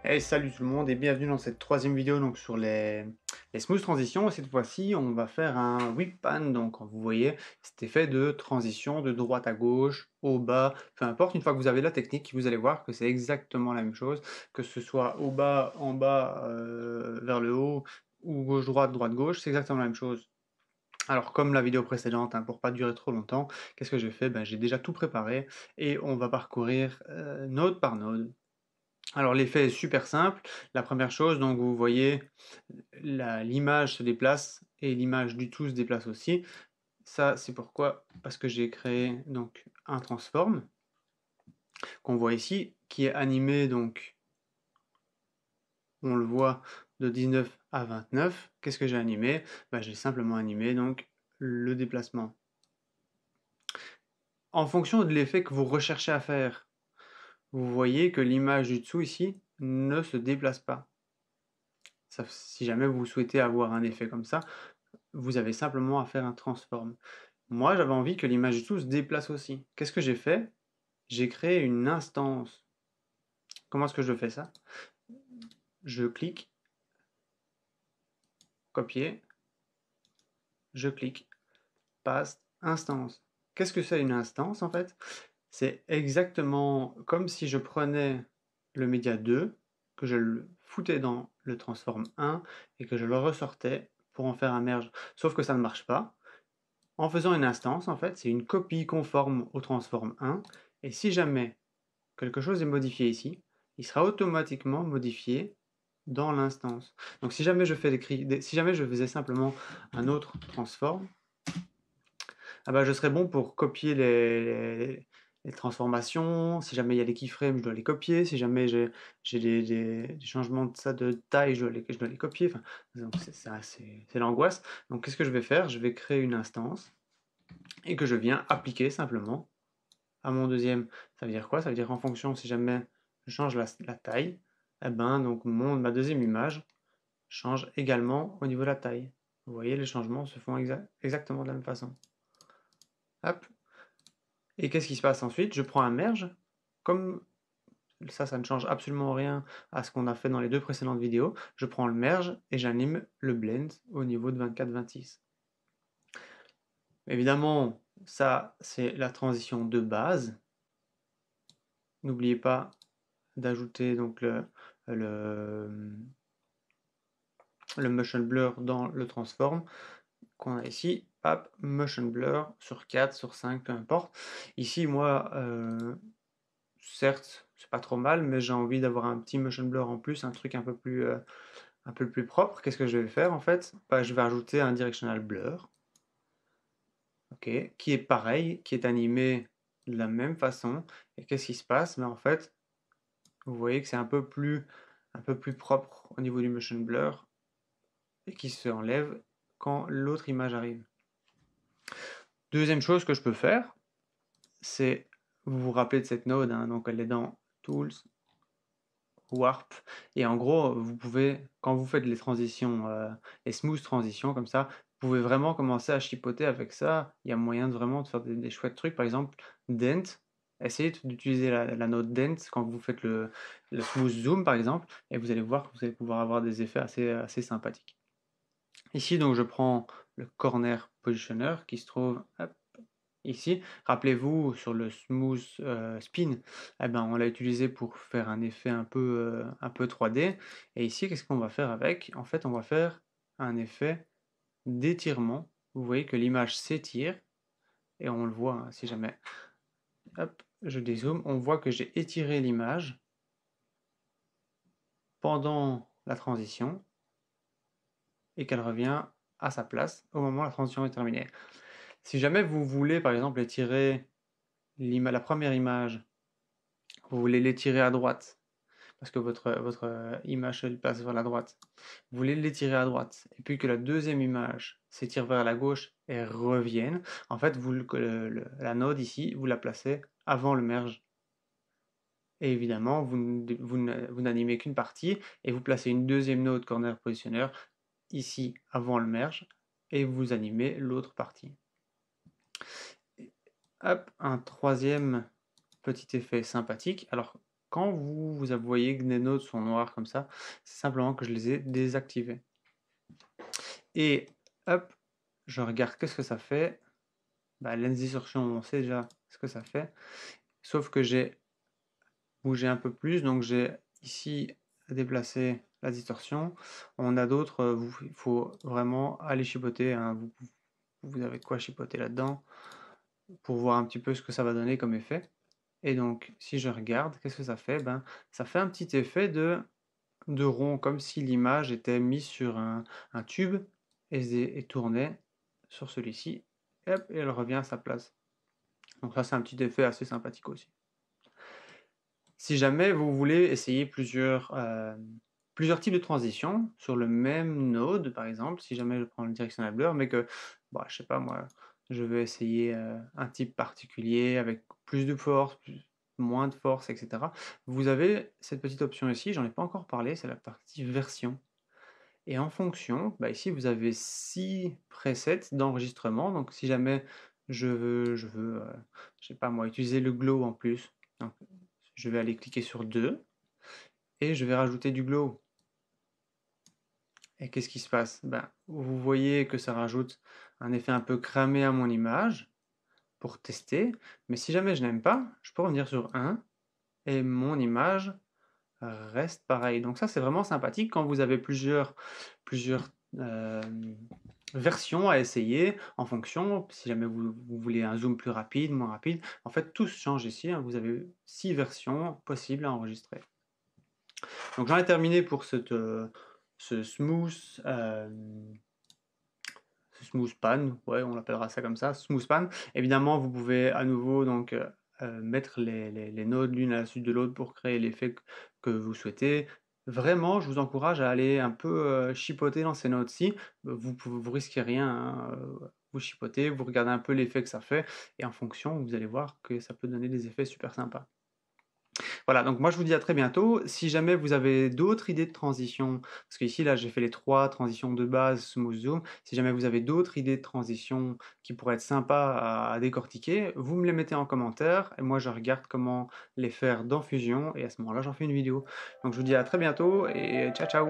Hey, salut tout le monde et bienvenue dans cette troisième vidéo donc sur les smooth transitions. Et cette fois-ci, on va faire un whip pan. Donc, vous voyez, cet effet de transition de droite à gauche, au bas, peu importe. Une fois que vous avez la technique, vous allez voir que c'est exactement la même chose, que ce soit au bas, en bas, vers le haut, ou gauche-droite, droite-gauche, c'est exactement la même chose. Alors, comme la vidéo précédente, hein, pour pas durer trop longtemps, qu'est-ce que j'ai fait? Ben, j'ai déjà tout préparé et on va parcourir node par node. Alors l'effet est super simple. La première chose, donc vous voyez, l'image se déplace et l'image du tout se déplace aussi. Ça, c'est pourquoi? Parce que j'ai créé donc un transform qu'on voit ici, qui est animé, donc on le voit de 19 à 29. Qu'est-ce que j'ai animé? Ben, j'ai simplement animé donc le déplacement. En fonction de l'effet que vous recherchez à faire, vous voyez que l'image du dessous ici ne se déplace pas. Si jamais vous souhaitez avoir un effet comme ça, vous avez simplement à faire un transform. Moi, j'avais envie que l'image du tout se déplace aussi. Qu'est-ce que j'ai fait? J'ai créé une instance. Comment est-ce que je fais ça? Je clique, copier, je clique, paste, instance. Qu'est-ce que c'est une instance en fait? C'est exactement comme si je prenais le média 2, que je le foutais dans le transform 1 et que je le ressortais pour en faire un merge. Sauf que ça ne marche pas. En faisant une instance, en fait, c'est une copie conforme au transform 1. Et si jamais quelque chose est modifié ici, il sera automatiquement modifié dans l'instance. Donc si jamais je faisais simplement un autre transform, ah bah, je serais bon pour copier les transformations. Si jamais il y a des keyframes, je dois les copier. Si jamais j'ai des changements de ça de taille, je dois les copier. Enfin, c'est l'angoisse. Donc qu'est-ce que je vais faire? Je vais créer une instance et que je viens appliquer simplement à mon deuxième. Ça veut dire quoi? Ça veut dire en fonction, si jamais je change la taille, eh ben, donc ma deuxième image change également au niveau de la taille. Vous voyez, les changements se font exactement de la même façon. Hop. Et qu'est-ce qui se passe ensuite? Je prends un merge. Comme ça ne change absolument rien à ce qu'on a fait dans les deux précédentes vidéos. Je prends le merge et j'anime le blend au niveau de 24-26. Évidemment, ça, c'est la transition de base. N'oubliez pas d'ajouter donc le, le motion blur dans le transform qu'on a ici. Hop, motion blur sur 4, sur 5, peu importe. Ici, moi, certes, c'est pas trop mal, mais j'ai envie d'avoir un petit motion blur en plus, un truc un peu plus propre. Qu'est-ce que je vais faire en fait? Bah, je vais ajouter un directional blur, ok, qui est pareil, qui est animé de la même façon. Et qu'est-ce qui se passe? Mais en fait, vous voyez que c'est un peu plus propre au niveau du motion blur et qui se enlève quand l'autre image arrive. Deuxième chose que je peux faire, c'est, vous vous rappelez de cette node, hein, donc elle est dans Tools, Warp, et en gros, vous pouvez, quand vous faites les transitions, les smooth transitions comme ça, vous pouvez vraiment commencer à chipoter avec ça. Il y a moyen de vraiment de faire des chouettes trucs, par exemple, Dent. Essayez d'utiliser la node Dent quand vous faites le smooth zoom, par exemple, et vous allez voir que vous allez pouvoir avoir des effets assez sympathiques. Ici, donc, je prends le corner positioner qui se trouve hop, ici. Rappelez-vous, sur le smooth spin, eh ben, on l'a utilisé pour faire un effet un peu 3D. Et ici, qu'est-ce qu'on va faire avec? En fait, on va faire un effet d'étirement. Vous voyez que l'image s'étire, et on le voit, hein, si jamais hop, je dézoome, on voit que j'ai étiré l'image pendant la transition, et qu'elle revient à sa place au moment où la transition est terminée. Si jamais vous voulez, par exemple, étirer la première image, vous voulez l'étirer à droite, parce que votre image se place vers la droite, vous voulez l'étirer à droite, et puis que la deuxième image s'étire vers la gauche et revienne, en fait, la node ici, vous la placez avant le merge. Et évidemment, vous n'animez qu'une partie, et vous placez une deuxième node corner positioner ici avant le merge, et vous animez l'autre partie. Hop, un troisième petit effet sympathique. Alors, quand vous voyez que des nodes sont noires comme ça, c'est simplement que je les ai désactivées. Et hop, je regarde qu'est-ce que ça fait. Bah, lens distortion, on sait déjà ce que ça fait. Sauf que j'ai bougé un peu plus, donc j'ai ici déplacé la distorsion. On a d'autres, il faut vraiment aller chipoter, hein. Vous avez de quoi chipoter là-dedans pour voir un petit peu ce que ça va donner comme effet. Et donc, si je regarde, qu'est-ce que ça fait? Ben, ça fait un petit effet de rond, comme si l'image était mise sur un tube et tournait sur celui-ci, et elle revient à sa place. Donc ça, c'est un petit effet assez sympathique aussi. Si jamais vous voulez essayer plusieurs types de transitions sur le même node, par exemple, si jamais je prends le directional blur, mais que, bon, je sais pas moi, je veux essayer un type particulier avec plus de force, moins de force, etc. Vous avez cette petite option ici, j'en ai pas encore parlé, c'est la partie version. Et en fonction, bah ici vous avez 6 presets d'enregistrement. Donc si jamais je veux je sais pas moi, utiliser le glow en plus, donc, je vais aller cliquer sur 2 et je vais rajouter du glow. Et qu'est-ce qui se passe? Ben, vous voyez que ça rajoute un effet un peu cramé à mon image pour tester. Mais si jamais je n'aime pas, je peux revenir sur 1 et mon image reste pareil. Donc ça, c'est vraiment sympathique quand vous avez plusieurs versions à essayer en fonction, si jamais vous voulez un zoom plus rapide, moins rapide. En fait, tout change ici, hein. Vous avez 6 versions possibles à enregistrer. Donc j'en ai terminé pour ce smooth pan, ouais, on l'appellera ça comme ça, smooth pan. Évidemment, vous pouvez à nouveau donc mettre les nodes l'une à la suite de l'autre pour créer l'effet que vous souhaitez. Vraiment, je vous encourage à aller un peu chipoter dans ces nodes-ci. Vous risquez rien, hein. Vous chipotez, vous regardez un peu l'effet que ça fait, et en fonction, vous allez voir que ça peut donner des effets super sympas. Voilà, donc moi je vous dis à très bientôt. Si jamais vous avez d'autres idées de transition, parce qu'ici là j'ai fait les 3 transitions de base Smooth Zoom, si jamais vous avez d'autres idées de transition qui pourraient être sympas à décortiquer, vous me les mettez en commentaire et moi je regarde comment les faire dans Fusion et à ce moment-là j'en fais une vidéo. Donc je vous dis à très bientôt et ciao ciao!